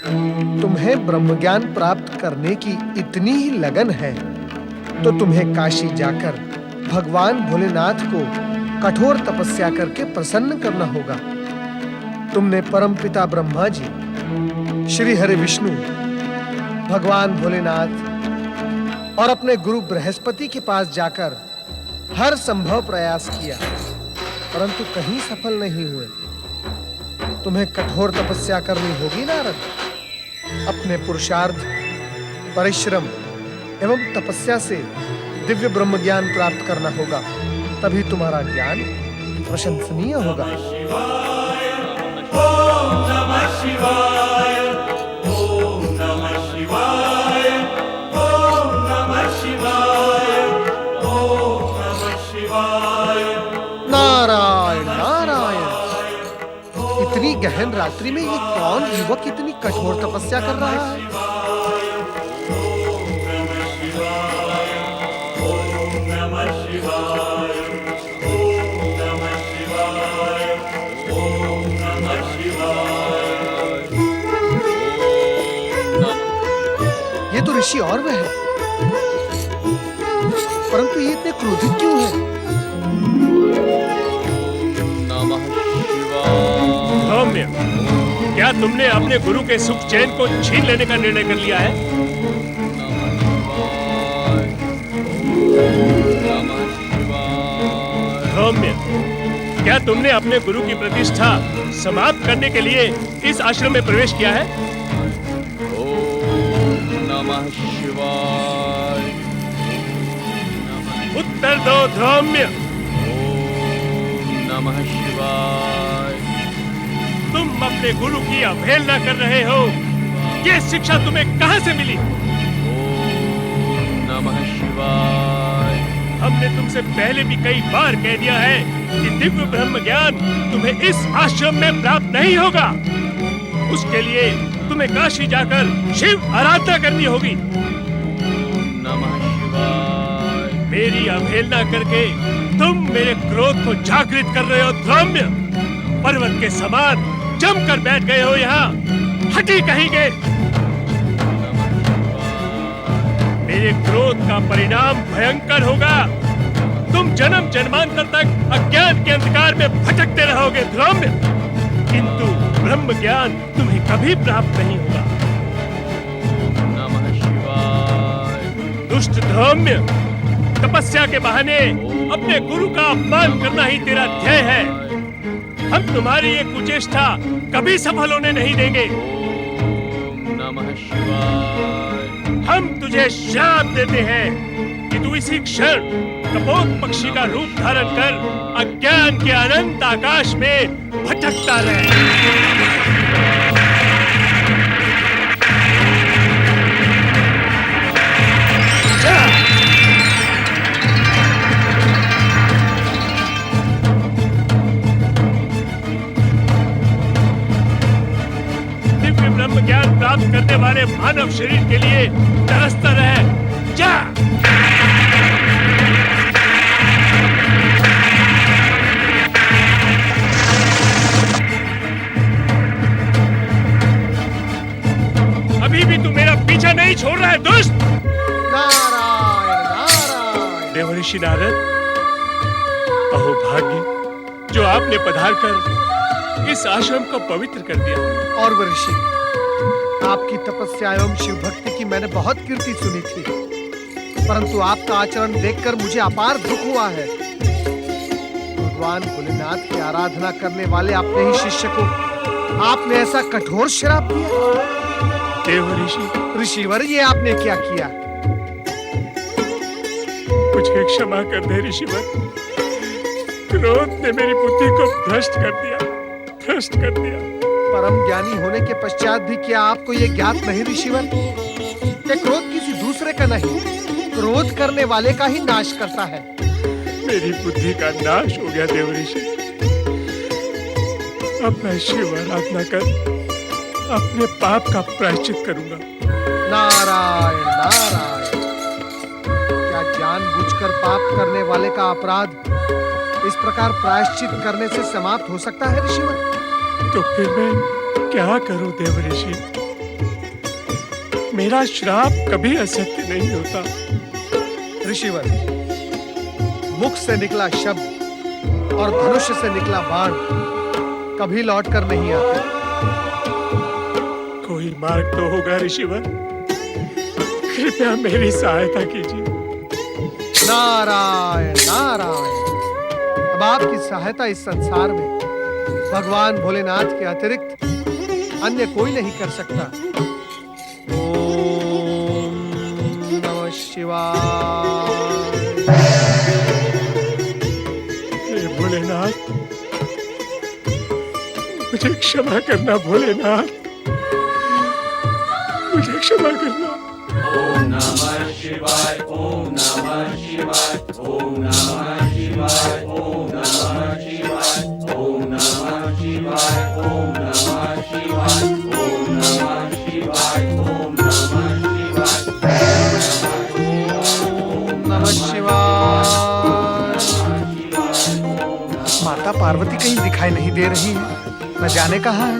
तुम्हें ब्रह्मज्ञान प्राप्त करने की इतनी ही लगन है तो तुम्हें काशी जाकर भगवान भोलेनाथ को कठोर तपस्या करके प्रसन्न करना होगा। तुमने परमपिता ब्रह्मा जी, श्री हरि विष्णु, भगवान भोलेनाथ और अपने गुरु बृहस्पति के पास जाकर हर संभव प्रयास किया, परंतु कहीं सफल नहीं हुए। तुम्हें कठोर तपस्या करनी होगी नारद। अपने पुरुषार्थ, परिश्रम एवं तपस्या से दिव्य ब्रह्म ज्ञान प्राप्त करना होगा, तभी तुम्हारा ज्ञान प्रशंसनीय होगा। ओम नमः शिवाय, ओम नमः शिवाय, ओम नमः शिवाय, ओम नमः शिवाय। नारायण नारायण, इतनी गहन रात्रि में ये कौन युवक इतनी कठोर तपस्या कर रहा है? ये तो ऋषि और वह है, परंतु ये इतने क्रोधित क्यों है? सौम्य, क्या तुमने अपने गुरु के सुख चैन को छीन लेने का निर्णय कर लिया है? सौम्य, क्या तुमने अपने गुरु की प्रतिष्ठा समाप्त करने के लिए इस आश्रम में प्रवेश किया है? नमः शिवाय। उत्तर दो सौम्य। ओम नमः शिवाय। तुम अपने गुरु की अवहेलना कर रहे हो। ये शिक्षा तुम्हें कहां से मिली? ओम नमः शिवाय। हमने तुमसे पहले भी कई बार कह दिया है कि दिव्य ब्रह्म ज्ञान तुम्हें इस आश्रम में प्राप्त नहीं होगा। उसके लिए तुम्हें काशी जाकर शिव आराधना करनी होगी। नमः शिवाय। मेरी अवहेलना करके तुम मेरे क्रोध को जागृत कर रहे हो सौम्य। पर्वत के समान जमकर बैठ गए हो यहाँ। हटी कहेंगे। मेरे क्रोध का परिणाम भयंकर होगा। तुम जन्म जन्मांतर तक अज्ञान के अंधकार में भटकते रहोगे सौम्य, किंतु ब्रह्म ज्ञान तुम्हें कभी प्राप्त नहीं होगा। नमः शिवाय। दुष्ट सौम्य, तपस्या के बहाने अपने गुरु का अपमान करना ही तेरा ध्येय है। हम तुम्हारी ये कुचेष्टा कभी सफल होने नहीं देंगे। ओम नमः शिवाय। हम तुझे श्राप देते हैं कि तू इसी क्षण कपोत पक्षी का रूप धारण कर अज्ञान के अनंत आकाश में भटकता रहे। दिव्य ब्रह्म ज्ञान प्राप्त करने वाले मानव शरीर के लिए तरसता रहे। जा। अभी भी तू मेरा पीछा नहीं छोड़ रहा है दुष्ट। नारायण नारायण। देवऋषि नारद, अहो भाग्य जो आपने पधार कर इस आश्रम को पवित्र कर दिया। और वह ऋषि, आपकी तपस्या एवं शिव भक्ति की मैंने बहुत कीर्ति सुनी थी, परंतु आपका आचरण देखकर मुझे अपार दुख हुआ है। भगवान भोलेनाथ की आराधना करने वाले अपने ही शिष्य को आपने ऐसा कठोर श्राप दिया। देवऋषि, ऋषिवर, ये आपने क्या किया? मुझे क्षमा कर दे ऋषिवर। क्रोध ने मेरी बुद्धि को भ्रष्ट कर दिया। परम ज्ञानी होने के पश्चात भी क्या आपको ये ज्ञात नहीं ऋषिवर कि क्रोध किसी दूसरे का नहीं, क्रोध करने वाले का ही नाश करता है। मेरी बुद्धि का नाश हो गया देवऋषि। अब मैं शिव आराधना कर अपने पाप का प्रायश्चित करूंगा। नारायण नारायण। क्या जानबूझकर पाप करने वाले का अपराध इस प्रकार प्रायश्चित करने से समाप्त हो सकता है ऋषिवर? तो फिर मैं क्या करूं देवऋषि? मेरा श्राप कभी असत्य नहीं होता। ऋषिवर, मुख से निकला शब्द और धनुष से निकला बाण कभी लौट कर नहीं आते। कोई मार्ग तो होगा ऋषिवर, कृपया मेरी सहायता कीजिए। नारायण नारायण। अब आपकी सहायता इस संसार में भगवान भोलेनाथ के अतिरिक्त अन्य कोई नहीं कर सकता। ओम नमः शिवाय। हे भोलेनाथ, मुझे क्षमा करना भोलेनाथ, मुझे क्षमा करना। ओम नमः शिवाय, ओम नमः शिवाय, ओम नमः शिवाय, ओम नमः शिवाय, ओम नमः शिवाय, ओम नमः शिवाय, ओम नमः शिवाय, ओम नमः शिवाय, नमः शिवाय। माता पार्वती कहीं दिखाई नहीं दे रही है, न जाने कहाँ है।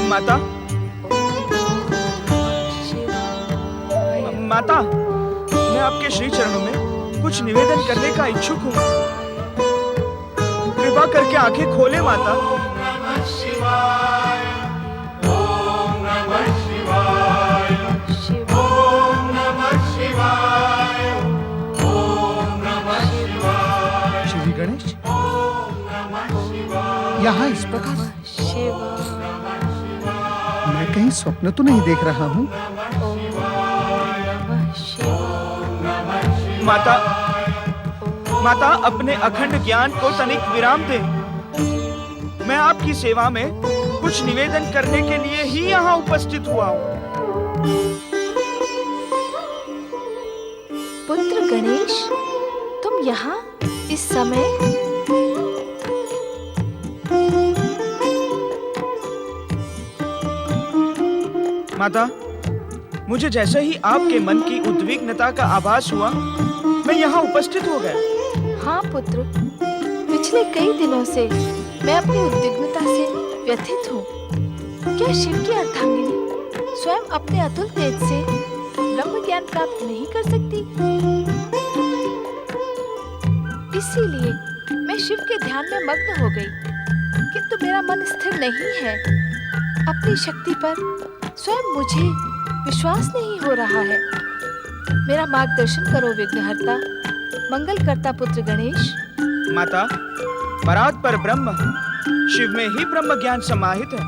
माता, माता, मैं आपके श्री चरणों में कुछ निवेदन करने का इच्छुक हूँ। कृपा करके आंखें खोले माता। श्री गणेश, यहाँ इस प्रकार मैं कहीं स्वप्न तो नहीं देख रहा हूँ। माता, माता अपने अखंड ज्ञान को तनिक विराम दे। मैं आपकी सेवा में कुछ निवेदन करने के लिए ही यहाँ उपस्थित हुआ हूँ। पुत्र गणेश, तुम यहाँ इस समय? माता, मुझे जैसे ही आपके मन की उद्विग्नता का आभास हुआ, मैं यहाँ उपस्थित हो गया। हाँ पुत्र, पिछले कई दिनों से मैं अपनी उद्विग्नता से व्यथित हूँ। क्या शिव की अर्धांगिनी स्वयं अपने अतुल तेज से ब्रह्म ज्ञान प्राप्त नहीं कर सकती? इसीलिए मैं शिव के ध्यान में मग्न हो गई, किंतु मेरा मन स्थिर नहीं है। अपनी शक्ति पर स्वयं मुझे विश्वास नहीं हो रहा है। मेरा मार्गदर्शन करो विघ्नहर्ता, मंगल करता पुत्र गणेश। माता, परात पर ब्रह्म, शिव में ही ब्रह्म ज्ञान समाहित है।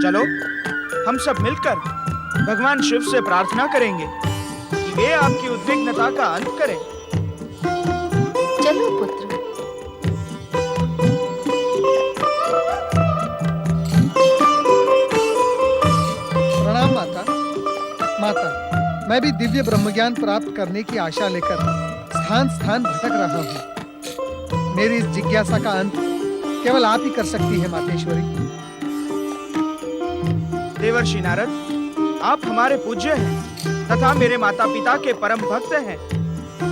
चलो हम सब मिलकर भगवान शिव से प्रार्थना करेंगे कि वे आपकी उद्विग्नता का अंत करें। चलो पुत्र। प्रणाम माता। माता, मैं भी दिव्य ब्रह्मज्ञान प्राप्त करने की आशा लेकर स्थान स्थान भटक रहा हूँ। मेरी इस जिज्ञासा का अंत केवल आप ही कर सकती है मातेश्वरी। देवर्षि नारद, आप हमारे पूज्य हैं तथा मेरे माता पिता के परम भक्त हैं।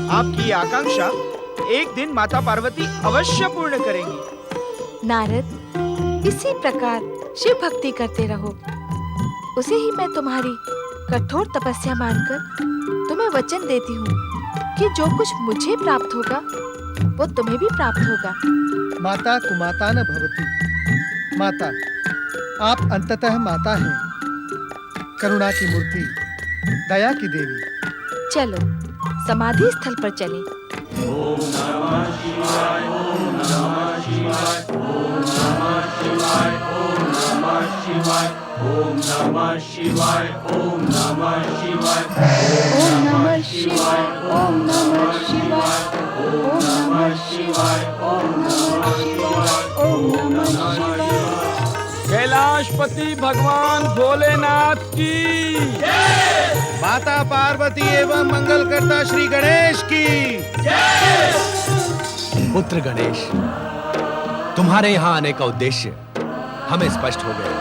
आपकी आकांक्षा एक दिन माता पार्वती अवश्य पूर्ण करेंगी। नारद, इसी प्रकार शिव भक्ति करते रहो। उसे ही मैं तुम्हारी कठोर तपस्या मानकर तुम्हें वचन देती हूँ कि जो कुछ मुझे प्राप्त होगा वो तुम्हें भी प्राप्त होगा। माता कुमाता न भवती। माता, आप अंततः माता हैं, करुणा की मूर्ति, दया की देवी। चलो समाधि स्थल पर चलें। ओम नमः शिवाय, ओम नमः शिवाय, ओम नमः शिवाय, ओम नमः शिवाय, ओम नमः शिवाय, ओम नमः शिवाय, ओम नमः शिवाय, ओम नमः शिवाय, ओम नमः शिवाय, ओम नमः शिवाय, ओम नमः शिवाय। कैलाशपति भगवान भोलेनाथ की जय। माता पार्वती एवं मंगलकर्ता श्री गणेश की। पुत्र गणेश, तुम्हारे यहां आने का उद्देश्य हमें स्पष्ट हो गया।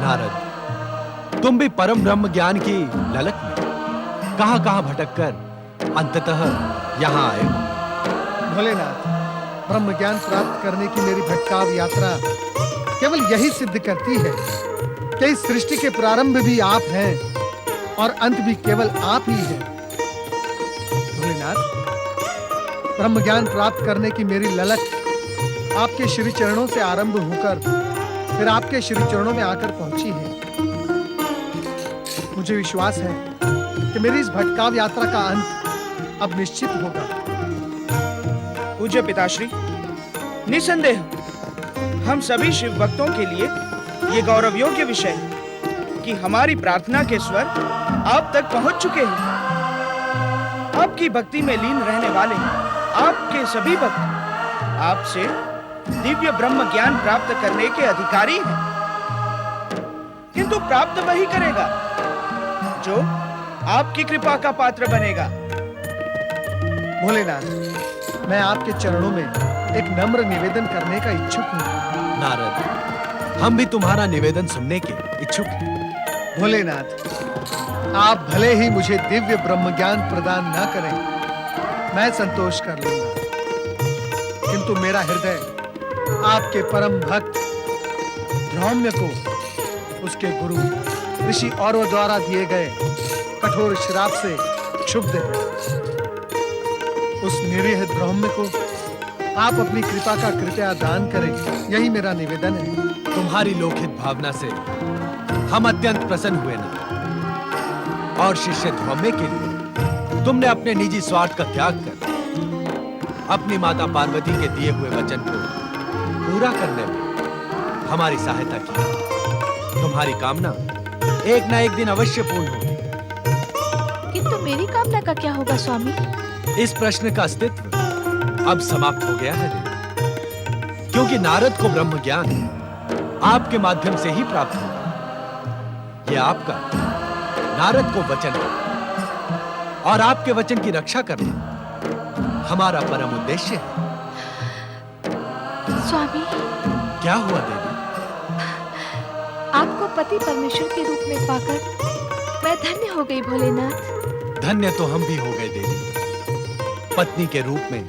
नारद, तुम भी परम ब्रह्म ज्ञान की ललक में कहां-कहां भटककर अंततः यहां आए हो। भोलेनाथ, ब्रह्म ज्ञान प्राप्त करने की मेरी भटकाव यात्रा केवल यही सिद्ध करती है कि इस सृष्टि के प्रारंभ भी आप हैं और अंत भी केवल आप ही हैं। भोलेनाथ, ब्रह्म ज्ञान प्राप्त करने की मेरी ललक आपके श्री चरणों से आरंभ होकर फिर आपके श्री चरणों में आकर पहुंची है। मुझे विश्वास है कि मेरी इस भटकाव यात्रा का अंत अब निश्चित होगा। पूज्य पिताश्री, निसंदेह हम सभी शिव भक्तों के लिए ये गौरव योग्य विषय है कि हमारी प्रार्थना के स्वर आप तक पहुंच चुके हैं। आपकी भक्ति में लीन रहने वाले आपके सभी भक्त आपसे दिव्य ब्रह्म ज्ञान प्राप्त करने के अधिकारी हैं। किंतु प्राप्त वही करेगा जो आपकी कृपा का पात्र बनेगा। भोलेनाथ, मैं आपके चरणों में एक नम्र निवेदन करने का इच्छुक हूँ। नारद, हम भी तुम्हारा निवेदन सुनने के इच्छुक हैं। भोलेनाथ, आप भले ही मुझे दिव्य ब्रह्म ज्ञान प्रदान न करें, मैं संतोष कर लूंगा, किंतु मेरा हृदय आपके परम भक्त धौम्य को उसके गुरु ऋषि औरव द्वारा दिए गए कठोर श्राप से क्षुब्ध है। उस निरीह धौम्य को आप अपनी कृपा का कृपया दान करें, यही मेरा निवेदन है। तुम्हारी लोकहित भावना से हम अत्यंत प्रसन्न हुए ना, और शिष्य धौम्य के लिए तुमने अपने निजी स्वार्थ का त्याग कर अपनी माता पार्वती के दिए हुए वचन को पूरा करने में हमारी सहायता की। तुम्हारी कामना एक ना एक दिन अवश्य पूर्ण होगी। किंतु मेरी कामना का क्या होगा स्वामी? इस प्रश्न का अस्तित्व अब समाप्त हो गया है देवी, क्योंकि नारद को ब्रह्म ज्ञान आपके माध्यम से ही प्राप्त होगा। यह आपका नारद को वचन है और आपके वचन की रक्षा करना हमारा परम उद्देश्य है। स्वामी, क्या हुआ देवी? आपको पति परमेश्वर के रूप में पाकर मैं धन्य हो गई भोलेनाथ। धन्य तो हम भी हो गए देवी, पत्नी के रूप में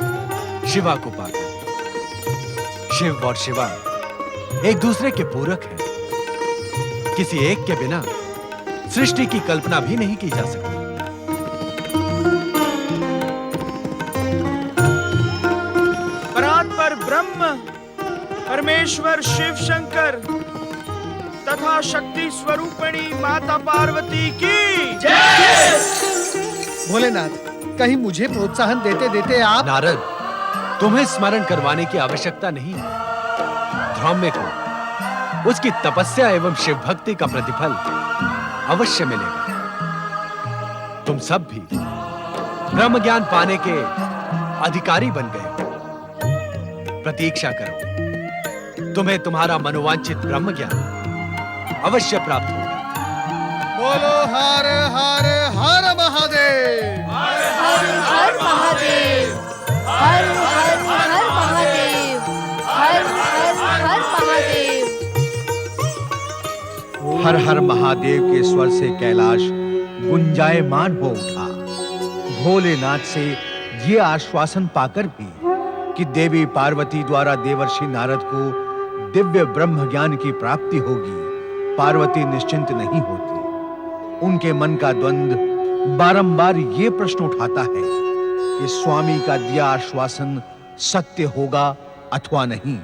शिवा को पाकर। शिव और शिवा एक दूसरे के पूरक हैं। किसी एक के बिना सृष्टि की कल्पना भी नहीं की जा सकती। परात्पर ब्रह्म परमेश्वर शिव शंकर तथा शक्ति स्वरूपिणी माता पार्वती की जय। भोलेनाथ, कहीं मुझे प्रोत्साहन देते देते आप नारद, तुम्हें स्मरण करवाने की आवश्यकता नहीं है। धौम्य को उसकी तपस्या एवं शिव भक्ति का प्रतिफल अवश्य मिलेगा। तुम सब भी ब्रह्म ज्ञान पाने के अधिकारी बन गए हो। प्रतीक्षा करो, तुम्हें तुम्हारा मनोवांछित ब्रह्म ज्ञान अवश्य प्राप्त होगा। बोलो हर हर हर महादेव, हर हर महादेव, हर हर हर महादेव, हर हर हर महादेव। हर हर महादेव के स्वर से कैलाश गुंजायमान हो उठा। भोलेनाथ से ये आश्वासन पाकर भी कि देवी पार्वती द्वारा देवर्षि नारद को दिव्य ब्रह्म ज्ञान की प्राप्ति होगी, पार्वती निश्चिंत नहीं होती। उनके मन का द्वंद्व बारंबार ये प्रश्न उठाता है कि स्वामी का दिया आश्वासन सत्य होगा अथवा नहीं।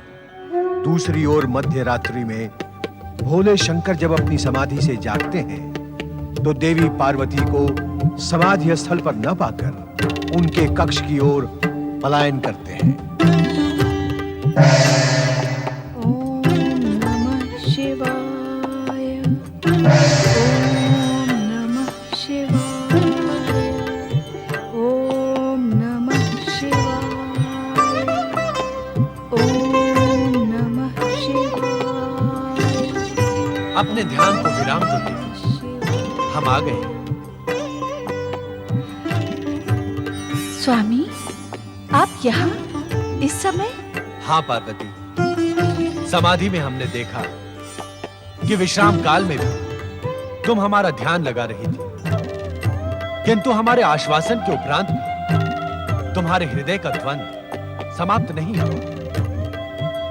दूसरी ओर मध्य रात्रि में भोले शंकर जब अपनी समाधि से जागते हैं तो देवी पार्वती को समाधि स्थल पर न पाकर उनके कक्ष की ओर पलायन करते हैं। ओम नमः शिवाय, ओम नमः शिवाय, ओम नमः शिवाय। अपने ध्यान को विराम दो देवी। हम आ गए। स्वामी, आप यहाँ इस समय? हाँ पार्वती, समाधि में हमने देखा कि विश्राम काल में भी तुम हमारा ध्यान लगा रही थी, किंतु हमारे आश्वासन के उपरांत भी तुम्हारे हृदय का द्वंद समाप्त नहीं हुआ।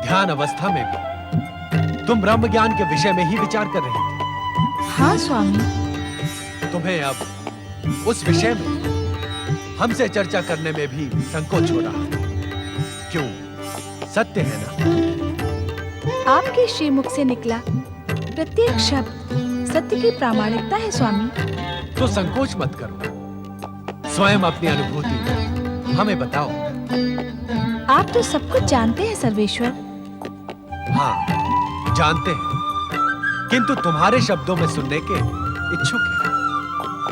ध्यान अवस्था में भी तुम ब्रह्म ज्ञान के विषय में ही विचार कर रही थी। हाँ स्वामी। तुम्हें अब उस विषय में हमसे चर्चा करने में भी संकोच हो रहा है, क्यों? सत्य है ना? आपके श्रीमुख से निकला प्रत्येक शब्द सत्य की प्रामाणिकता है स्वामी। तो संकोच मत करो, स्वयं अपनी अनुभूति हमें बताओ। आप तो सब कुछ जानते हैं सर्वेश्वर। हाँ, जानते हैं, किंतु तुम्हारे शब्दों में सुनने के इच्छुक हैं।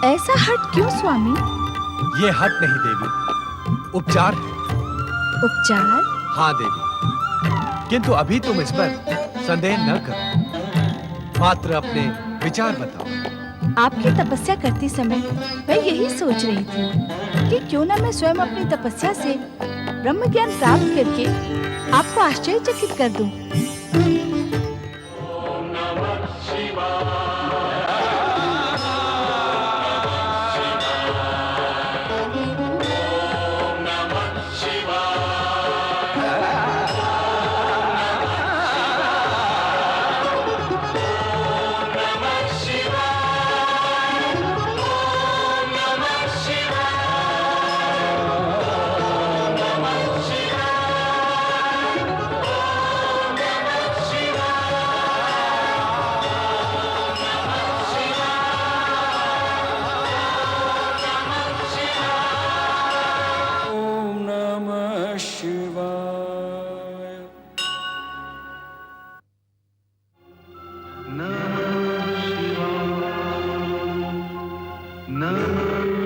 ऐसा हट क्यों स्वामी? ये हट नहीं देवी, उपचार है। उपचार? हाँ देवी, किंतु अभी तुम इस पर संदेह न करो, मात्र अपने विचार बताओ। आपकी तपस्या करते समय मैं यही सोच रही थी कि क्यों न मैं स्वयं अपनी तपस्या से ब्रह्म ज्ञान प्राप्त करके आपको आश्चर्यचकित कर दूं। नमः